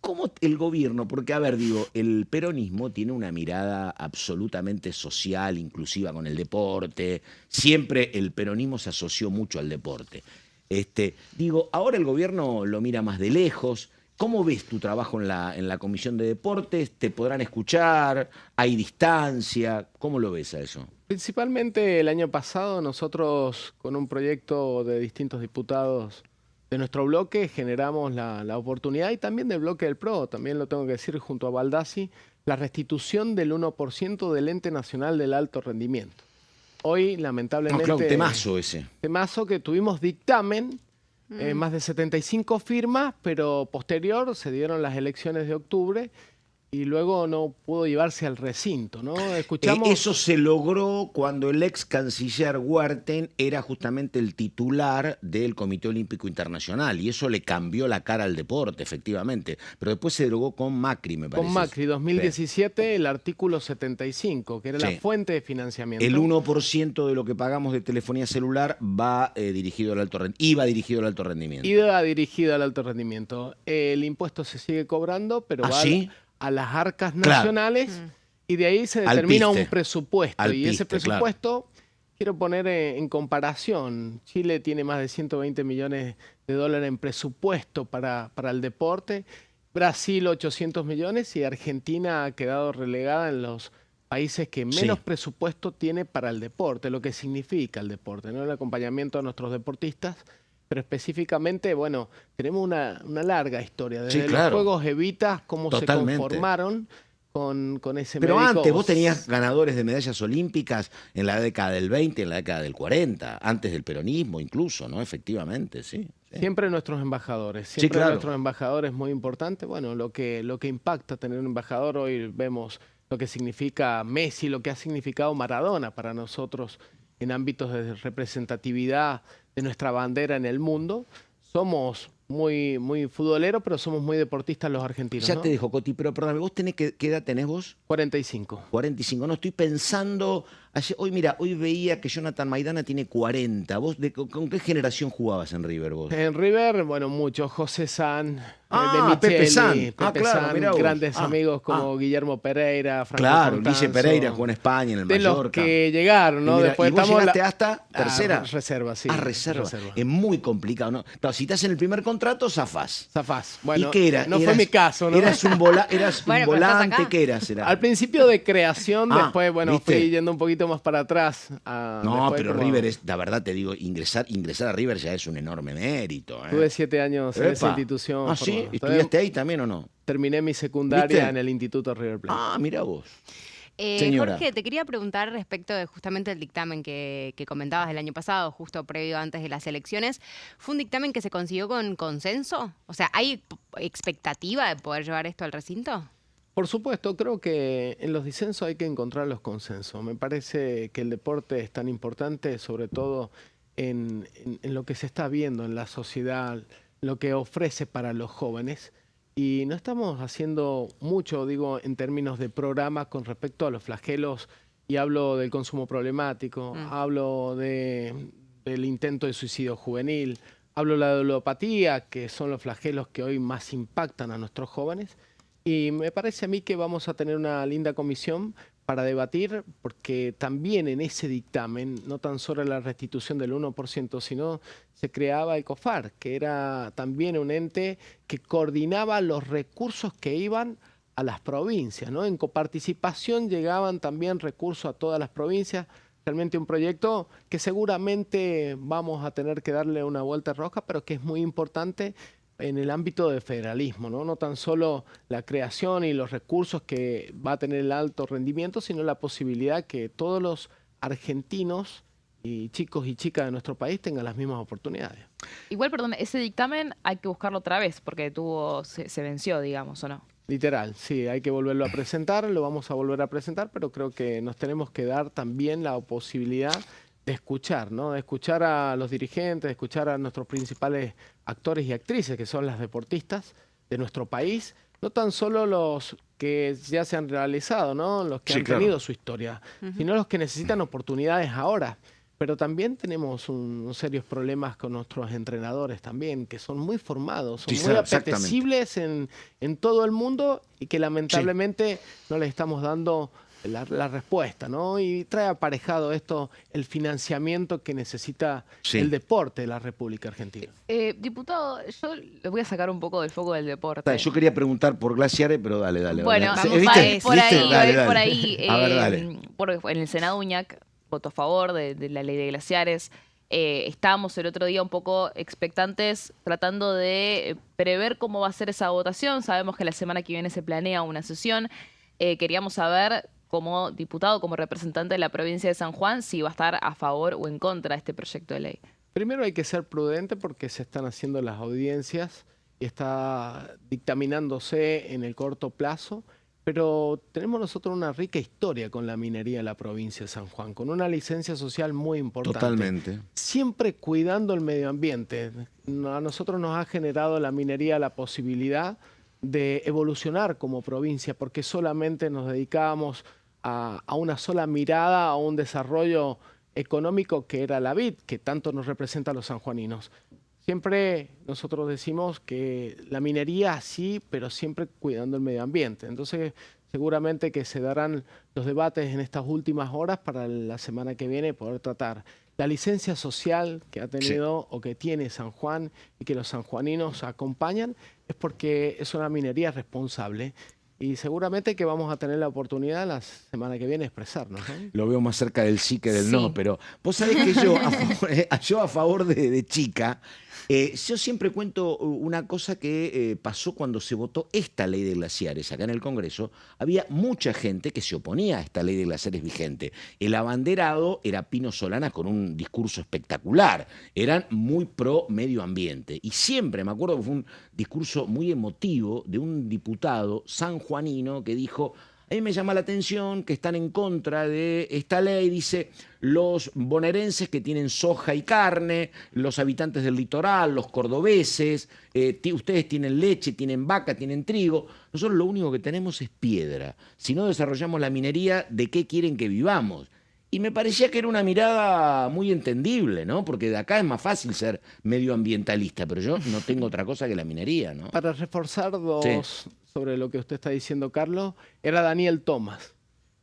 ¿cómo el gobierno, porque a ver, digo, el peronismo tiene una mirada absolutamente social, inclusiva con el deporte, siempre el peronismo se asoció mucho al deporte. Digo, ahora el gobierno lo mira más de lejos. ¿Cómo ves tu trabajo en la Comisión de Deportes? ¿Te podrán escuchar? ¿Hay distancia? ¿Cómo lo ves a eso? Principalmente el año pasado nosotros con un proyecto de distintos diputados de nuestro bloque generamos la oportunidad y también del bloque del PRO, también lo tengo que decir junto a Baldassi, la restitución del 1% del Ente Nacional del Alto Rendimiento. Hoy lamentablemente... No, claro, temazo ese. Temazo que tuvimos dictamen, más de 75 firmas, pero posterior se dieron las elecciones de octubre y luego no pudo llevarse al recinto, ¿no? Escuchamos... Eso se logró cuando el ex canciller Huerten era justamente el titular del Comité Olímpico Internacional y eso le cambió la cara al deporte, efectivamente. Pero después se derogó con Macri, me parece. Con Macri, 2017, el artículo 75, que era la fuente de financiamiento. El 1% de lo que pagamos de telefonía celular iba dirigido al alto rendimiento. Iba dirigido al alto rendimiento. El impuesto se sigue cobrando, pero va a las arcas nacionales y de ahí se determina un presupuesto. Y ese presupuesto, quiero poner en comparación, Chile tiene más de 120 millones de dólares en presupuesto para el deporte, Brasil 800 millones y Argentina ha quedado relegada en los países que menos presupuesto tiene para el deporte, lo que significa el deporte, ¿no? El acompañamiento a nuestros deportistas. Pero específicamente, bueno, tenemos una larga historia. Desde los Juegos Evitas, cómo se conformaron con ese Pero médico. antes vos tenías ganadores de medallas olímpicas en la década del 20, en la década del 40, antes del peronismo incluso, ¿no? Efectivamente, sí. Siempre nuestros embajadores. Siempre nuestros embajadores muy importantes. Bueno, lo que impacta tener un embajador, hoy vemos lo que significa Messi, lo que ha significado Maradona para nosotros en ámbitos de representatividad de nuestra bandera en el mundo. Somos muy futboleros, pero somos muy deportistas los argentinos. Ya ¿no? te dejo, Coti, pero perdóname, ¿qué edad tenés vos? 45. 45, no, estoy pensando... hoy veía que Jonathan Maidana tiene 40. ¿Vos ¿con qué generación jugabas en River vos? En River, bueno, muchos. José San, de Micheli, Pepe San. San, grandes amigos como Guillermo Pereira, Franco Constanzo, Guille Pereira jugó en España, en el Mallorca. De los que llegaron, ¿no? Mira, Después ¿y vos estamos llegaste hasta tercera? Reserva, sí. Reserva. Es muy complicado, ¿no? Claro, si estás en el primer contrato, zafás. Bueno, ¿y qué era? No fue mi caso, ¿no? Eras un volante, ¿qué eras? Al principio de creación, después, bueno, ¿viste? fui yendo un poquito más para atrás. No, pero River es, la verdad te digo, ingresar a River ya es un enorme mérito. Tuve 7 años en esa institución. ¿Ah, sí? ¿Estudiaste ahí también o no? Terminé mi secundaria en el Instituto River Plate. Ah, mira vos. Jorge, te quería preguntar respecto de justamente el dictamen que comentabas el año pasado, justo previo antes de las elecciones. ¿Fue un dictamen que se consiguió con consenso? O sea, ¿hay expectativa de poder llevar esto al recinto? Por supuesto, creo que en los disensos hay que encontrar los consensos. Me parece que el deporte es tan importante, sobre todo en lo que se está viendo en la sociedad, lo que ofrece para los jóvenes. Y no estamos haciendo mucho, digo, en términos de programas con respecto a los flagelos, y hablo del consumo problemático, hablo del intento de suicidio juvenil, hablo de la ludopatía, que son los flagelos que hoy más impactan a nuestros jóvenes. Y me parece a mí que vamos a tener una linda comisión para debatir, porque también en ese dictamen, no tan solo la restitución del 1%, sino se creaba ECOFAR, que era también un ente que coordinaba los recursos que iban a las provincias, ¿no? En coparticipación llegaban también recursos a todas las provincias. Realmente un proyecto que seguramente vamos a tener que darle una vuelta roja, pero que es muy importante en el ámbito del federalismo, ¿no? No tan solo la creación y los recursos que va a tener el alto rendimiento, sino la posibilidad que todos los argentinos y chicos y chicas de nuestro país tengan las mismas oportunidades. Igual, perdón, ese dictamen hay que buscarlo otra vez porque se venció, digamos, ¿o no? Literal, sí, hay que volverlo a presentar, lo vamos a volver a presentar, pero creo que nos tenemos que dar también la posibilidad de escuchar, ¿no? De escuchar a los dirigentes, de escuchar a nuestros principales actores y actrices, que son las deportistas de nuestro país, no tan solo los que ya se han realizado, ¿no? Los que han tenido su historia, sino los que necesitan oportunidades ahora. Pero también tenemos unos serios problemas con nuestros entrenadores también, que son muy formados, son muy apetecibles en todo el mundo y que lamentablemente no les estamos dando la respuesta, ¿no? Y trae aparejado esto el financiamiento que necesita el deporte de la República Argentina. Diputado, yo le voy a sacar un poco del foco del deporte. Yo quería preguntar por Glaciares, pero dale. Bueno, vamos a ir por ahí. A ver, dale. En el Senado Uñac votó a favor de la ley de glaciares. Estábamos el otro día un poco expectantes tratando de prever cómo va a ser esa votación. Sabemos que la semana que viene se planea una sesión. Queríamos saber, como diputado, como representante de la provincia de San Juan, si va a estar a favor o en contra de este proyecto de ley. Primero hay que ser prudente porque se están haciendo las audiencias y está dictaminándose en el corto plazo, pero tenemos nosotros una rica historia con la minería en la provincia de San Juan, con una licencia social muy importante. Totalmente. Siempre cuidando el medio ambiente. A nosotros nos ha generado la minería la posibilidad de evolucionar como provincia, porque solamente nos dedicábamos a una sola mirada, a un desarrollo económico que era la vid, que tanto nos representa a los sanjuaninos. Siempre nosotros decimos que la minería sí, pero siempre cuidando el medio ambiente. Entonces, seguramente que se darán los debates en estas últimas horas para la semana que viene poder tratar la licencia social que ha tenido o que tiene San Juan y que los sanjuaninos acompañan, es porque es una minería responsable. Y seguramente que vamos a tener la oportunidad la semana que viene de expresarnos, ¿no? Lo veo más cerca del sí que del no, pero vos sabés que yo a favor de Chica, yo siempre cuento una cosa que pasó cuando se votó esta ley de glaciares acá en el Congreso. Había mucha gente que se oponía a esta ley de glaciares vigente. El abanderado era Pino Solanas con un discurso espectacular. Eran muy pro medio ambiente. Y siempre me acuerdo que fue un discurso muy emotivo de un diputado sanjuanino que dijo: a mí me llama la atención que están en contra de esta ley, dice, los bonaerenses que tienen soja y carne, los habitantes del litoral, los cordobeses, ustedes tienen leche, tienen vaca, tienen trigo, nosotros lo único que tenemos es piedra. Si no desarrollamos la minería, ¿de qué quieren que vivamos? Y me parecía que era una mirada muy entendible, ¿no? Porque de acá es más fácil ser medioambientalista, pero yo no tengo otra cosa que la minería, ¿no? Para reforzar sobre lo que usted está diciendo, Carlos, era Daniel Thomas.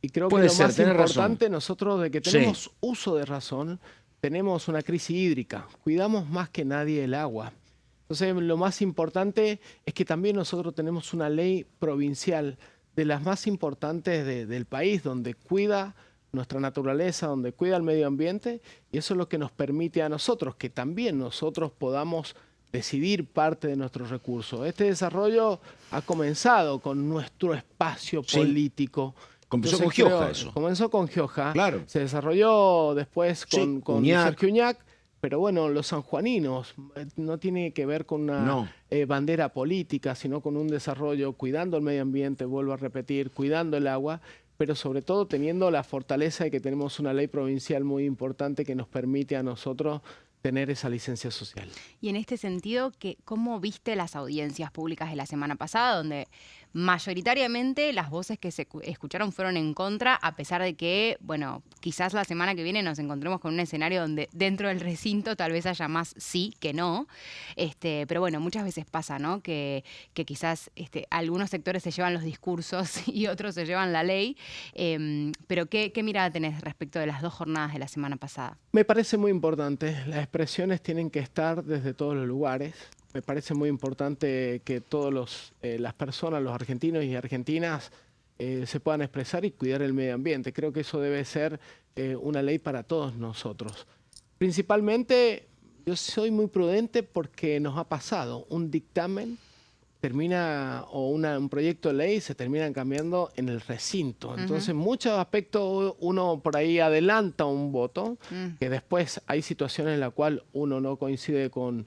Y creo que lo más importante, nosotros de que tenemos uso de razón, tenemos una crisis hídrica. Cuidamos más que nadie el agua. Entonces, lo más importante es que también nosotros tenemos una ley provincial de las más importantes del país, donde cuida nuestra naturaleza, donde cuida el medio ambiente, y eso es lo que nos permite a nosotros, que también nosotros podamos decidir parte de nuestros recursos. Este desarrollo ha comenzado con nuestro espacio político Comenzó con Gioja eso. Comenzó con Gioja. Claro. Se desarrolló después con Uñac. Sergio Uñac. Pero bueno, los sanjuaninos no tiene que ver con una bandera política, sino con un desarrollo cuidando el medio ambiente, vuelvo a repetir, cuidando el agua, pero sobre todo teniendo la fortaleza de que tenemos una ley provincial muy importante que nos permite a nosotros tener esa licencia social. Y en este sentido, ¿cómo viste las audiencias públicas de la semana pasada, donde mayoritariamente las voces que se escucharon fueron en contra, a pesar de que, bueno, quizás la semana que viene nos encontremos con un escenario donde dentro del recinto tal vez haya más sí que no? Pero bueno, muchas veces pasa, ¿no? Que quizás algunos sectores se llevan los discursos y otros se llevan la ley. Pero ¿qué mirada tenés respecto de las 2 jornadas de la semana pasada? Me parece muy importante. Las expresiones tienen que estar desde todos los lugares. Me parece muy importante que todas las personas, los argentinos y argentinas, se puedan expresar y cuidar el medio ambiente. Creo que eso debe ser una ley para todos nosotros. Principalmente, yo soy muy prudente porque nos ha pasado un dictamen termina, o un proyecto de ley se terminan cambiando en el recinto. Entonces, muchos aspectos uno por ahí adelanta un voto, que después hay situaciones en las cuales uno no coincide con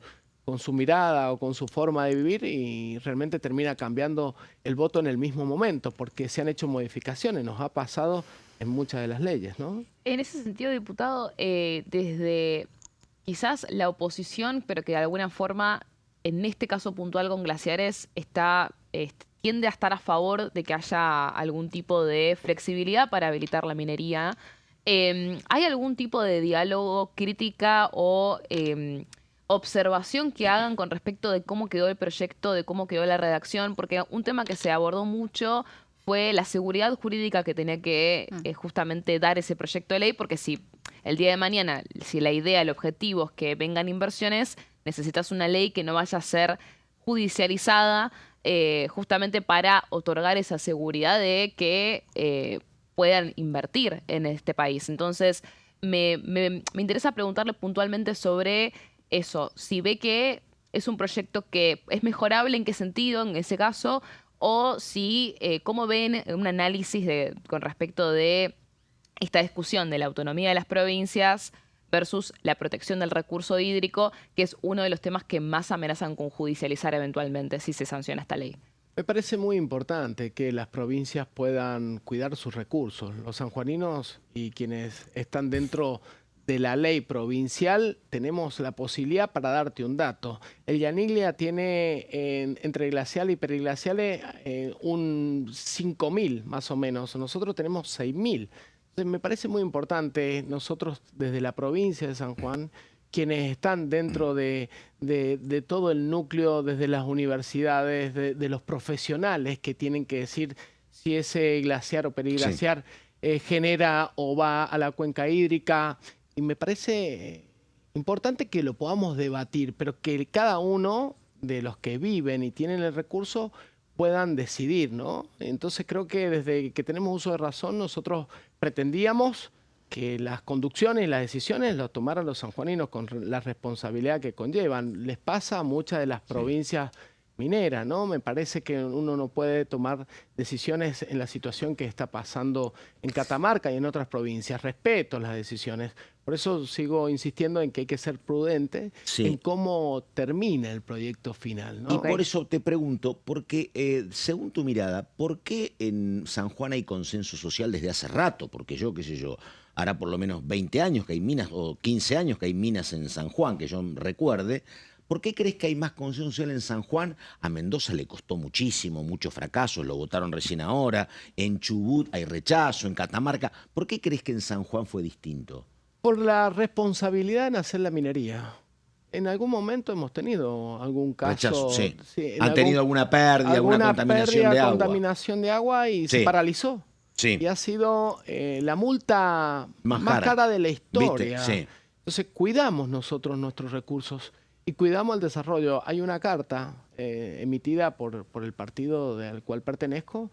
su mirada o con su forma de vivir y realmente termina cambiando el voto en el mismo momento, porque se han hecho modificaciones, nos ha pasado en muchas de las leyes, ¿no? En ese sentido, diputado, desde quizás la oposición, pero que de alguna forma, en este caso puntual con Glaciares, tiende a estar a favor de que haya algún tipo de flexibilidad para habilitar la minería. ¿Hay algún tipo de diálogo, crítica o observación que hagan con respecto de cómo quedó el proyecto, de cómo quedó la redacción? Porque un tema que se abordó mucho fue la seguridad jurídica que tenía que justamente dar ese proyecto de ley, porque si el día de mañana, si la idea, el objetivo es que vengan inversiones, necesitas una ley que no vaya a ser judicializada justamente para otorgar esa seguridad de que puedan invertir en este país. Entonces, me interesa preguntarle puntualmente sobre eso, si ve que es un proyecto que es mejorable, en qué sentido, en ese caso, o si, cómo ven un análisis con respecto de esta discusión de la autonomía de las provincias versus la protección del recurso hídrico, que es uno de los temas que más amenazan con judicializar eventualmente si se sanciona esta ley. Me parece muy importante que las provincias puedan cuidar sus recursos. Los sanjuaninos y quienes están dentro de la ley provincial tenemos la posibilidad, para darte un dato, el Yaniglia tiene entre glaciales y periglaciales un 5.000 más o menos, nosotros tenemos 6.000. Entonces me parece muy importante, nosotros desde la provincia de San Juan, quienes están dentro de todo el núcleo, desde las universidades, de los profesionales que tienen que decir si ese glaciar o periglaciar genera o va a la cuenca hídrica. Y me parece importante que lo podamos debatir, pero que cada uno de los que viven y tienen el recurso puedan decidir, ¿no? Entonces creo que desde que tenemos uso de razón, nosotros pretendíamos que las conducciones y las decisiones las tomaran los sanjuaninos con la responsabilidad que conllevan. Les pasa a muchas de las provincias mineras, ¿no? Me parece que uno no puede tomar decisiones en la situación que está pasando en Catamarca y en otras provincias. Respeto las decisiones. Por eso sigo insistiendo en que hay que ser prudente en cómo termina el proyecto final, ¿no? Y por eso te pregunto, porque según tu mirada, ¿por qué en San Juan hay consenso social desde hace rato? Porque yo, qué sé yo, hará por lo menos 20 años que hay minas, o 15 años que hay minas en San Juan, que yo recuerde. ¿Por qué crees que hay más consenso social en San Juan? A Mendoza le costó muchísimo, muchos fracasos, lo votaron recién ahora. En Chubut hay rechazo, en Catamarca. ¿Por qué crees que en San Juan fue distinto? Por la responsabilidad en hacer la minería. En algún momento hemos tenido algún caso. Rechazo, sí. ¿Han tenido alguna pérdida, alguna contaminación de agua y se paralizó? Sí. Y ha sido la multa más cara de la historia. Sí. Entonces cuidamos nosotros nuestros recursos y cuidamos el desarrollo. Hay una carta emitida por el partido al cual pertenezco,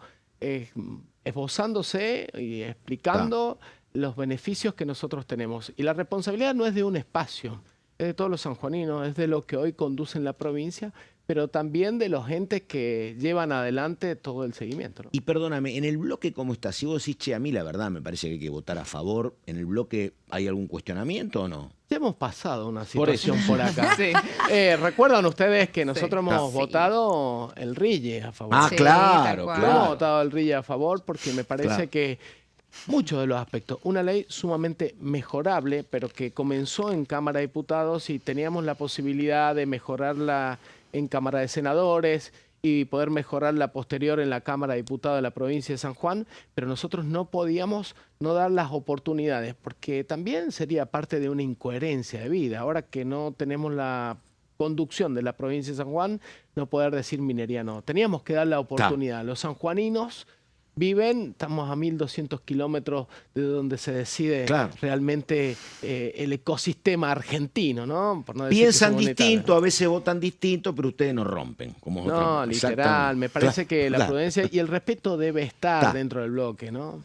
esbozándose y explicando los beneficios que nosotros tenemos. Y la responsabilidad no es de un espacio, es de todos los sanjuaninos, es de los que hoy conducen la provincia, pero también de los entes que llevan adelante todo el seguimiento, ¿no? Y perdóname, en el bloque, ¿cómo está? Si vos decís, che, a mí la verdad me parece que hay que votar a favor, ¿en el bloque hay algún cuestionamiento o no? Ya hemos pasado una situación por acá. Sí. ¿Recuerdan ustedes que nosotros hemos votado el RILLE a favor? Ah, sí, claro. Hemos votado el RILLE a favor porque me parece que muchos de los aspectos, una ley sumamente mejorable, pero que comenzó en Cámara de Diputados y teníamos la posibilidad de mejorarla en Cámara de Senadores y poder mejorarla posterior en la Cámara de Diputados de la provincia de San Juan, pero nosotros no podíamos no dar las oportunidades, porque también sería parte de una incoherencia de vida. Ahora que no tenemos la conducción de la provincia de San Juan, no poder decir minería no. Teníamos que dar la oportunidad. Los sanjuaninos viven, estamos a 1.200 kilómetros de donde se decide realmente el ecosistema argentino, ¿no? Por no decir piensan distinto, a veces votan distinto, pero ustedes no rompen. Como no, literal. Me parece que la prudencia y el respeto debe estar dentro del bloque, ¿no?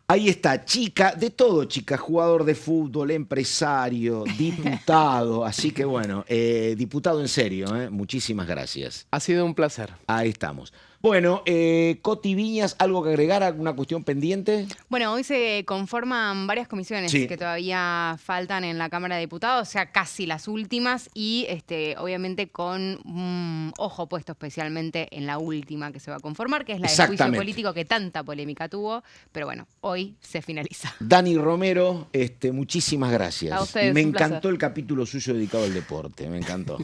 Ahí está, chica, de todo, chica, jugador de fútbol, empresario, diputado, así que bueno, diputado en serio, muchísimas gracias. Ha sido un placer. Ahí estamos. Bueno, Coti Viñas, ¿algo que agregar? ¿Alguna cuestión pendiente? Bueno, hoy se conforman varias comisiones que todavía faltan en la Cámara de Diputados, o sea, casi las últimas, y obviamente con ojo puesto especialmente en la última que se va a conformar, que es la de juicio político que tanta polémica tuvo, pero bueno, hoy se finaliza. Dani Romero, muchísimas gracias. A ustedes, me encantó el capítulo suyo dedicado al deporte, me encantó.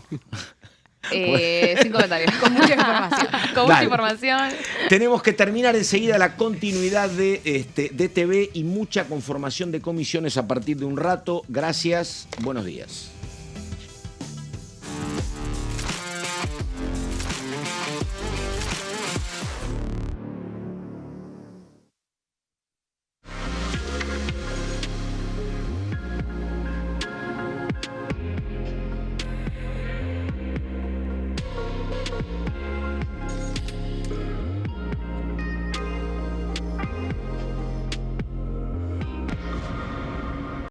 Sin comentarios. Con mucha información. Con mucha información. Tenemos que terminar enseguida la continuidad de TV y mucha conformación de comisiones a partir de un rato. Gracias. Buenos días.